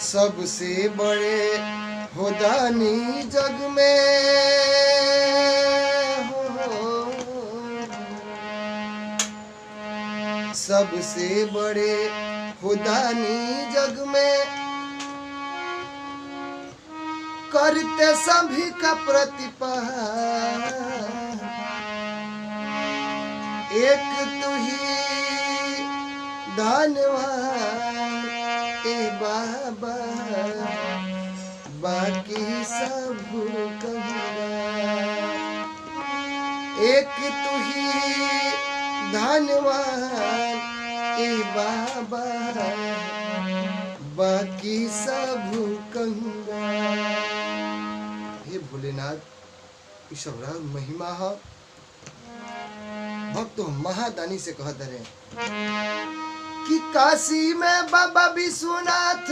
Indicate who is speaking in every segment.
Speaker 1: सबसे बड़े हो दानी जग में हो, सबसे बड़े हो दानी जग में, करते सभी का प्रतिपाल, एक तू ही धन्यवान ए बाबा, बाकी सब कहूँगा। एक तू ही धन्यवान ए बाबा, बाकी सब कहूँगा। हे भोलेनाथ ईश्वरा महिमा है। भक्त महादानी से कहते रहे कि काशी में बाबा विश्वनाथ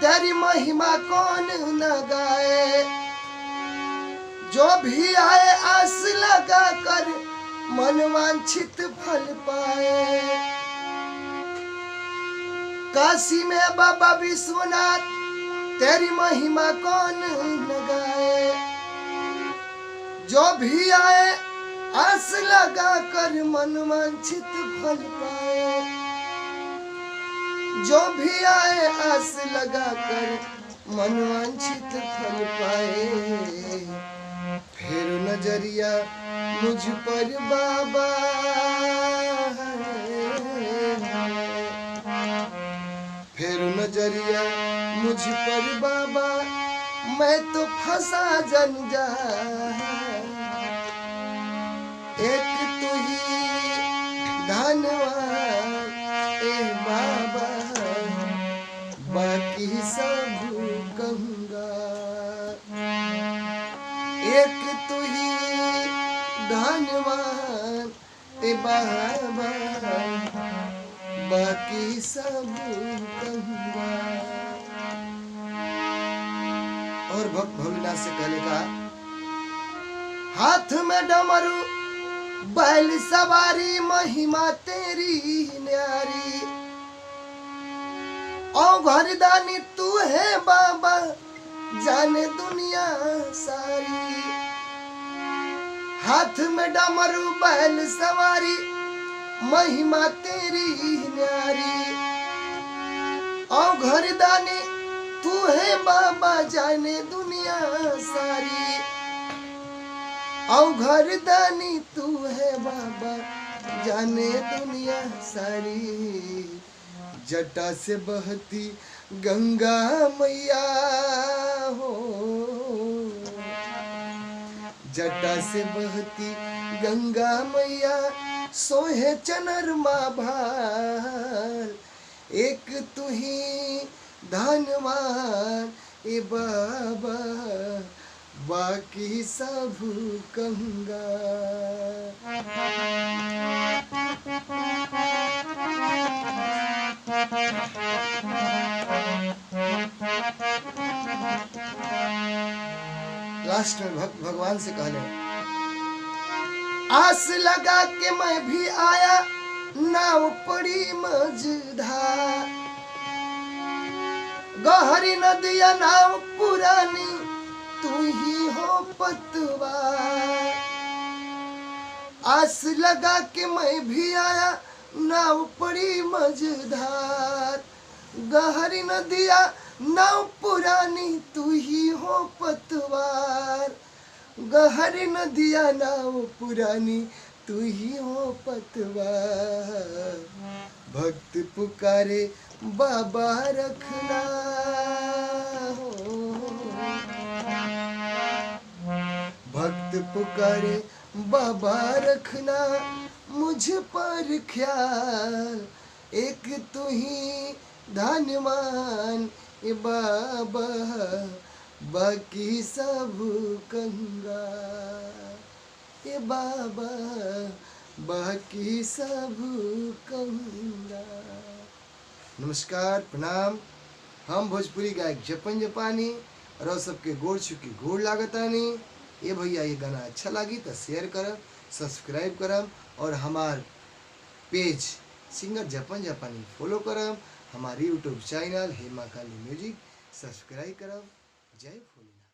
Speaker 1: तेरी महिमा कौन न गाए, जो भी आए आस लगा कर मनवांछित फल पाए। काशी में बाबा विश्वनाथ तेरी महिमा कौन न गाए, जो भी आए आस लगा कर मनवांछित फल पाए। जो भी आए आस लगा कर मनवांछित फल पाए। फिर नजरिया मुझ पर बाबा, फिर नजरिया मुझ पर बाबा, मैं तो फंसा जन जा। एक तू ही धन्यवान ए बाबा, बाकी सब कहूँगा। एक तू ही धन्यवान ए बाबा, बाकी सब कहूँगा। और भक्त भोलेनाथ से कहने का, हाथ में डमरू बैल सवारी, महिमा तेरी न्यारी। ओ घरदानी तू है बाबा, जाने दुनिया सारी। हाथ में डमरू बैल सवारी, महिमा तेरी न्यारी। ओ घरदानी तू है बाबा, जाने दुनिया सारी। औ घरदानी तू है बाबा, जाने दुनिया सारी। जटा से बहती गंगा मैया हो, जटा से बहती गंगा मैया, सोहे चनरमा भाल। एक तू ही धन्यवान ए बाबा, बाकी सब कहूँगा। लास्ट में भगवान से कहले, आस लगा के मैं भी आया, नाव पड़ी मझधार। गहरी नदिया नाव पुरानी, तू ही हो पतवार। आस लगा के मैं भी आया, नाव पड़ी मझधार। गहरी नदिया नाव पुरानी, तू ही हो पतवार। गहरी नदिया नाव पुरानी, तू ही हो पतवार। भक्त पुकारे बाबा रखना हो, भक्त पुकारे बाबा रखना मुझ पर ख्याल। एक तू ही धन्यवान ए बाबा, बाकी सब कहूँगा। ए बाबा, बाकी सब कहूँगा। नमस्कार, प्रणाम। हम भोजपुरी गायक जपन जपानी और सबके गोड़ छुकी गोड़ लागतानी। ये भैया ये गाना अच्छा लगी तो शेयर करम, सब्सक्राइब करम और हमार पेज सिंगर जपन जापानी फॉलो करम। हमारी यूट्यूब चैनल हेमा काली म्यूजिक सब्सक्राइब करो। जय भोलेनाथ।